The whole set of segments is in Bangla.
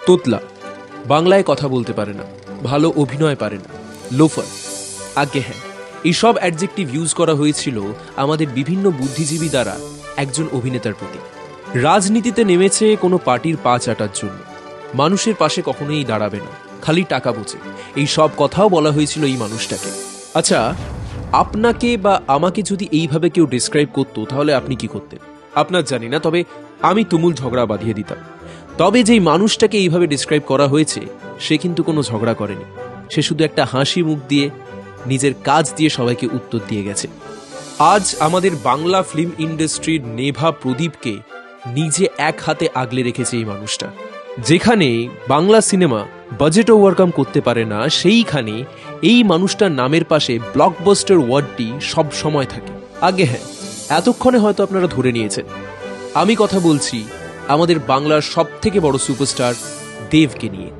তোতলা, বাংলায় কথা বলতে পারে না, ভালো অভিনয় পারে না, লোফার। আগে হ্যাঁ, এইসব অ্যাডজেক্টিভ ইউজ করা হয়েছিল আমাদের বিভিন্ন বুদ্ধিজীবী দ্বারা একজন অভিনেতার প্রতি। রাজনীতিতে নেমেছে কোনো পার্টির পা চাটার জন্য, মানুষের পাশে কখনোই দাঁড়াবে না, খালি টাকা বোঝে, এই সব কথাও বলা হয়েছিল এই মানুষটাকে। আচ্ছা, আপনাকে বা আমাকে যদি এইভাবে কেউ ডিসক্রাইব করতো তাহলে আপনি কি করতেন? আপনার জানি না, তবে আমি তুমুল ঝগড়া বাঁধিয়ে দিতাম। তবে যেই মানুষটাকে এইভাবে ডিসক্রাইব করা হয়েছে সে কিন্তু কোনো ঝগড়া করেনি, সে শুধু একটা হাসি মুখ দিয়ে নিজের কাজ দিয়ে সবাইকে উত্তর দিয়ে গেছে। আজ আমাদের বাংলা ফিল্ম ইন্ডাস্ট্রির নেভা প্রদীপকে নিজে এক হাতে আগলে রেখেছে এই মানুষটা। যেখানে বাংলা সিনেমা বাজেট ওভারকাম করতে পারে না, সেইখানে এই মানুষটার নামের পাশে ব্লকবাস্টার ওয়ার্ডটি সব সময় থাকে। আগে হ্যাঁ, এতক্ষণে হয়তো আপনারা ধরে নিয়েছেন আমি কথা বলছি আমাদের বাংলার সব থেকে বড় সুপারস্টার দেবকে নিয়ে।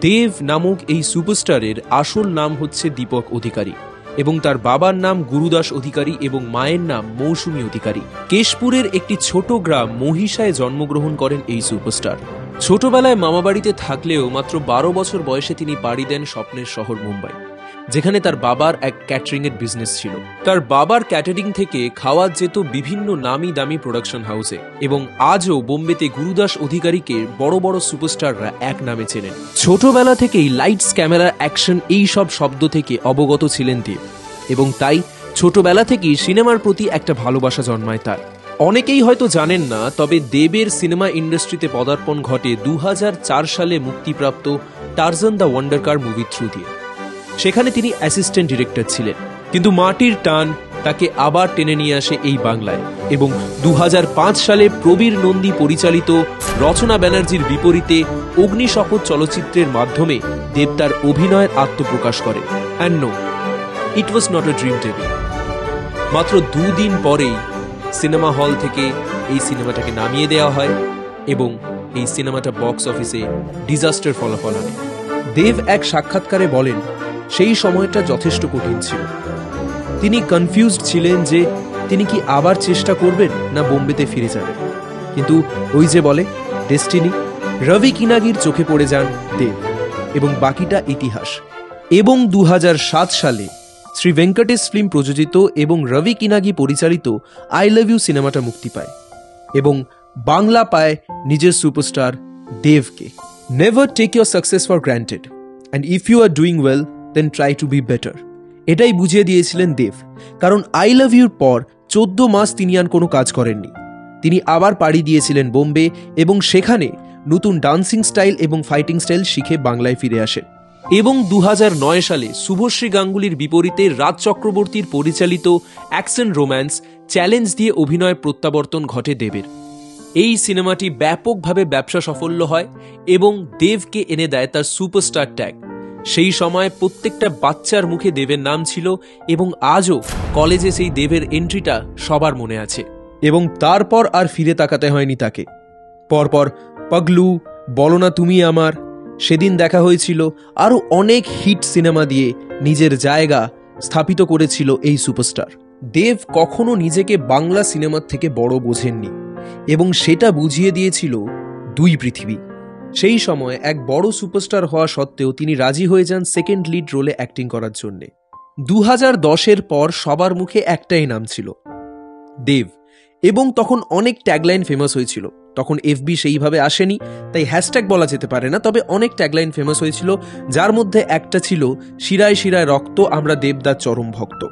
দেব নামক এই সুপারস্টারের আসল নাম হচ্ছে দীপক অধিকারী, এবং তার বাবার নাম গুরুদাস অধিকারী এবং মায়ের নাম মৌসুমী অধিকারী। কেশপুরের একটি ছোট গ্রাম মহিষায় জন্মগ্রহণ করেন এই সুপারস্টার। ছোটবেলায় মামাবাড়িতে থাকলেও মাত্র 12 বছর বয়সে তিনি পাড়ি দেন স্বপ্নের শহর মুম্বাই, যেখানে তার বাবার এক ক্যাটারিং এর বিজনেস ছিল। তার বাবার ক্যাটারিং থেকে খাওয়া যেত বিভিন্ন নামি দামি প্রোডাকশন হাউসে, এবং আজও বোম্বেতে গুরুদাস অধিকারীকে বড় বড় সুপারস্টাররা এক নামে চেনেন। ছোটবেলা থেকেই লাইটস, ক্যামেরা, অ্যাকশন এই সব শব্দ থেকে অবগত ছিলেন দেব, এবং তাই ছোটবেলা থেকেই সিনেমার প্রতি একটা ভালোবাসা জন্মায় তার। অনেকেই হয়তো জানেন না, তবে দেবের সিনেমা ইন্ডাস্ট্রিতে পদার্পণ ঘটে 2004 সালে মুক্তিপ্রাপ্ত Tarzan the wonder car movie through দিয়ে। সেখানে তিনি অ্যাসিস্ট্যান্ট ডিরেক্টর ছিলেন, কিন্তু মাটির টান তাকে আবার টেনে নিয়ে আসে এই বাংলায়, এবং 2005 সালে প্রবীর নন্দী পরিচালিত রচনা ব্যানার্জির বিপরীতে অগ্নিশপথ চলচ্চিত্রের মাধ্যমে দেব তার অভিনয়ের আত্মপ্রকাশ করে। And no, it was not a dream table. মাত্র 2 দিন পরেই সিনেমা হল থেকে এই সিনেমাটাকে নামিয়ে দেওয়া হয়, এবং এই সিনেমাটা বক্স অফিসে ডিজাস্টার ফলাফল আনে। দেব এক সাক্ষাৎকারে বলেন, সেই সময়টা যথেষ্ট কঠিন ছিল। তিনি কনফিউজড ছিলেন যে তিনি কি আবার চেষ্টা করবেন না বোম্বেতে ফিরে যাবেন। কিন্তু ওই যে বলে ডেস্টিনি, রবি কিনাগির চোখে পড়ে যান দেব, এবং বাকিটা ইতিহাস। এবং 2007 সালে শ্রী ভেঙ্কটেশ ফিল্ম প্রযোজিত এবং রবি কিনাগি পরিচালিত আই লাভ ইউ সিনেমাটা মুক্তি পায়, এবং বাংলা পায় নিজের সুপারস্টার দেবকে। Never take your success for granted, and if you are doing well then try to be better, এটাই বুঝিয়ে দিয়েছিলেন দেব। কারণ আই লাভ ইউর পর 14 মাস তিনি আর কোনো কাজ করেননি। তিনি আবার পাড়ি দিয়েছিলেন বোম্বে, এবং সেখানে নতুন ডান্সিং স্টাইল এবং ফাইটিং স্টাইল শিখে বাংলায় ফিরে আসেন। এবং 2009 সালে শুভশ্রী গাঙ্গুলির বিপরীতে রাজ চক্রবর্তীর পরিচালিত অ্যাকশন রোম্যান্স চ্যালেঞ্জ দিয়ে অভিনয় প্রত্যাবর্তন ঘটে দেবের। এই সিনেমাটি ব্যাপকভাবে ব্যবসা সাফল্য হয় এবং দেবকে এনে দেয় তার সুপারস্টার ট্যাগ। সেই সময় প্রত্যেকটা বাচ্চার মুখে দেবের নাম ছিল, এবং আজও কলেজে সেই দেবের এন্ট্রিটা সবার মনে আছে। এবং তারপর আর ফিরে তাকাতে হয়নি তাকে। পরপর পাগলু, বলো না তুমি আমার, সেদিন দেখা হয়েছিল, আরও অনেক হিট সিনেমা দিয়ে নিজের জায়গা স্থাপিত করেছিল এই সুপারস্টার। দেব কখনো নিজেকে বাংলা সিনেমার থেকে বড় বোঝেননি, এবং সেটা বুঝিয়ে দিয়েছিল 2 পৃথিবী। সেই সময় এক বড় সুপারস্টার হওয়া সত্ত্বেও তিনি রাজি হয়ে যান সেকেন্ড লিড রোলে অ্যাক্টিং করার জন্যে। 2010-এর পর সবার মুখে একটাই নাম ছিল, দেব, এবং তখন অনেক ট্যাগলাইন ফেমাস হয়েছিল। তখন এফবি সেইভাবে আসেনি, তাই হ্যাশট্যাগ বলা যেতে পারে না, তবে অনেক ট্যাগলাইন ফেমাস হয়েছিল, যার মধ্যে একটা ছিল শিরায় শিরায় রক্ত, আমরা দেবদার চরম ভক্ত।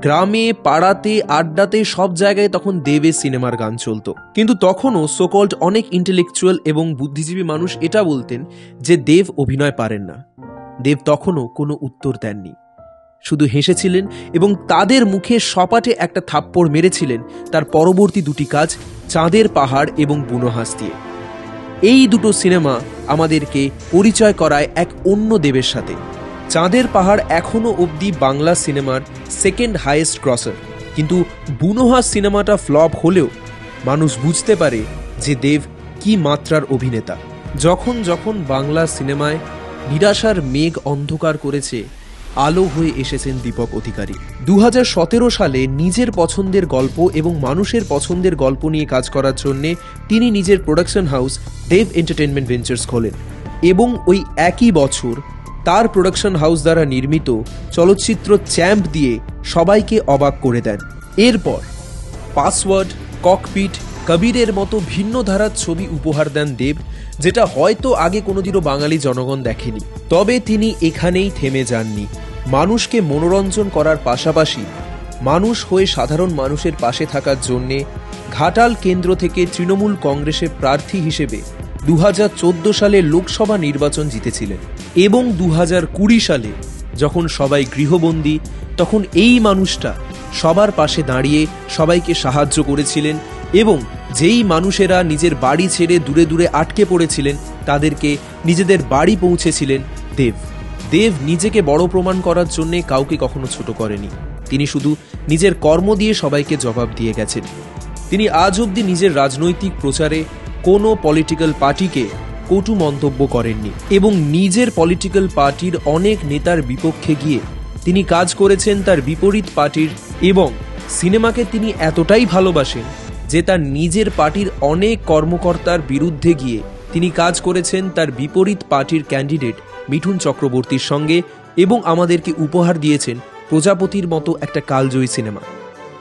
গ্রামে, পাড়াতে, আড্ডাতে সব জায়গায় তখন দেবের সিনেমার গান চলত। কিন্তু তখনও সোকল্ড অনেক ইন্টেলেকচুয়াল এবং বুদ্ধিজীবী মানুষ এটা বলতেন যে দেব অভিনয় পারেন না। দেব তখনও কোনো উত্তর দেননি, শুধু হেসেছিলেন, এবং তাদের মুখে সপাটে একটা থাপ্পড় মেরেছিলেন তার পরবর্তী 2টি কাজ, চাঁদের পাহাড় এবং বুনোহাস দিয়ে। এই দুটো সিনেমা আমাদেরকে পরিচয় করায় এক অন্য দেবের সাথে। চাঁদের পাহাড় এখনো অবধি বাংলা সিনেমার সেকেন্ড হাইয়েস্ট ক্রসার, কিন্তু বুনোহাস সিনেমাটা ফ্লপ হলেও মানুষ বুঝতে পারে যে দেব কি মাত্রার অভিনেতা। যখন যখন বাংলা সিনেমায় নিরাশার মেঘ অন্ধকার করেছে, আলো হয়ে এসেছেন দীপক অধিকারী। 2017 সালে নিজের পছন্দের গল্প এবং মানুষের পছন্দের গল্প নিয়ে কাজ করার জন্য তিনি নিজের প্রোডাকশন হাউস দেব এন্টারটেনমেন্ট ভেঞ্চার্স খোলেন এবং ওই একই বছর তার প্রোডাকশন হাউস দ্বারা নির্মিত চলচ্চিত্র চ্যাম্প দিয়ে সবাইকে অবাক করে দেন। এরপর পাসওয়ার্ড, ককপিট, কবিরের মতো ভিন্ন ধারার ছবি উপহার দেন দেব, যেটা হয়তো আগে কোনোদিনও বাঙালি জনগণ দেখেনি। তবে তিনি এখানেই থেমে যাননি। মানুষকে মনোরঞ্জন করার পাশাপাশি মানুষ হয়ে সাধারণ মানুষের পাশে থাকার জন্যে ঘাটাল কেন্দ্র থেকে তৃণমূল কংগ্রেসের প্রার্থী হিসেবে 2014 সালে লোকসভা নির্বাচন জিতেছিলেন এবং 2020 সালে যখন সবাই গৃহবন্দী তখন এই মানুষটা সবার পাশে দাঁড়িয়ে সবাইকে সাহায্য করেছিলেন এবং যেই মানুষেরা নিজের বাড়ি ছেড়ে দূরে দূরে আটকে পড়েছিলেন তাদেরকে নিজেদের বাড়ি পৌঁছেছিলেন দেব। দেব নিজেকে বড় প্রমাণ করার জন্য কাউকে কখনো ছোট করেনি। তিনি শুধু নিজের কর্ম দিয়ে সবাইকে জবাব দিয়ে গেছেন। তিনি আজ অবধি নিজের রাজনৈতিক প্রচারে কোনো পলিটিক্যাল পার্টিকে কটু মন্তব্য করেননি এবং নিজের পলিটিক্যাল পার্টির অনেক নেতার বিপক্ষে গিয়ে তিনি কাজ করেছেন তার বিপরীত পার্টির, এবং সিনেমাকে তিনি এতটাই ভালোবাসেন যে তার নিজের পার্টির অনেক কর্মকর্তার বিরুদ্ধে গিয়ে তিনি কাজ করেছেন তার বিপরীত পার্টির ক্যান্ডিডেট মিঠুন চক্রবর্তীর সঙ্গে এবং আমাদেরকে উপহার দিয়েছেন প্রজাপতির মতো একটা কালজয়ী সিনেমা,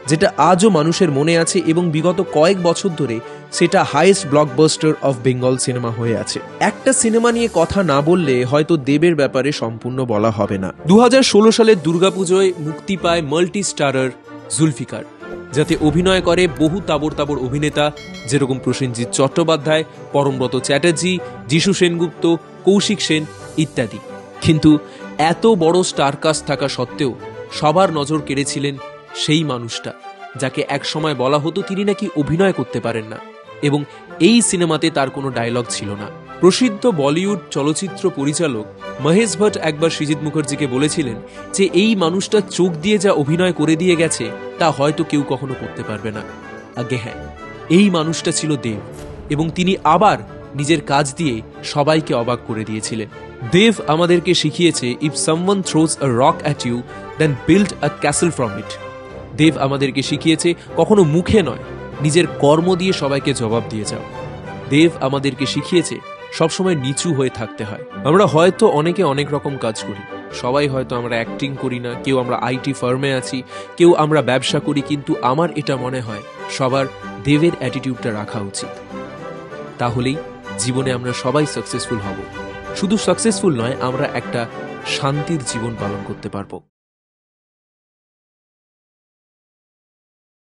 যেটা আজও মানুষের মনে আছে এবং বিগত কয়েক বছর ধরে সেটা highest blockbuster of Bengal cinema হয়ে আছে। একটা সিনেমা নিয়ে কথা না বললে হয়তো দেবের ব্যাপারে সম্পূর্ণ বলা হবে না। 2016 সালের দুর্গাপুজোয় মুক্তি পায় মাল্টি স্টারার জুলফিকার, যাতে অভিনয় করে বহু তাবড় তাবড় অভিনেতা যেরকম প্রসেনজিৎ চট্টোপাধ্যায়, পরমব্রত চ্যাটার্জি, যিশু সেনগুপ্ত, কৌশিক সেন ইত্যাদি। কিন্তু এত বড় স্টারকাস্ট থাকা সত্ত্বেও সবার নজর কেড়েছিলেন সেই মানুষটা যাকে একসময় বলা হতো তিনি নাকি অভিনয় করতে পারেন না এবং এই সিনেমাতে তার কোনো ডায়লগ ছিল না। প্রসিদ্ধ বলিউড চলচ্চিত্র পরিচালক মহেশ ভট্ট একবার সৃজিত মুখার্জিকে বলেছিলেন যে এই মানুষটা চোখ দিয়ে যা অভিনয় করে দিয়ে গেছে তা হয়তো কেউ কখনো করতে পারবে না। আগে হ্যাঁ, এই মানুষটা ছিল দেব এবং তিনি আবার নিজের কাজ দিয়ে সবাইকে অবাক করে দিয়েছিলেন। দেব আমাদেরকে শিখিয়েছে, if someone throws a rock at you then build a castle from it. দেব আমাদেরকে শিখিয়েছে কখনো মুখে নয়, নিজের কর্ম দিয়ে সবাইকে জবাব দিয়ে যাও। দেব আমাদেরকে শিখিয়েছে সবসময় নিচু হয়ে থাকতে হয়। আমরা হয়তো অনেকে অনেক রকম কাজ করি, সবাই হয়তো আমরা অ্যাক্টিং করি না, কেউ আমরা আইটি ফার্মে আছি, কেউ আমরা ব্যবসা করি, কিন্তু আমার এটা মনে হয় সবার দেবের অ্যাটিটিউডটা রাখা উচিত। তাহলেই জীবনে আমরা সবাই সাকসেসফুল হব। শুধু সাকসেসফুল নয়, আমরা একটা শান্তির জীবন পালন করতে পারবো।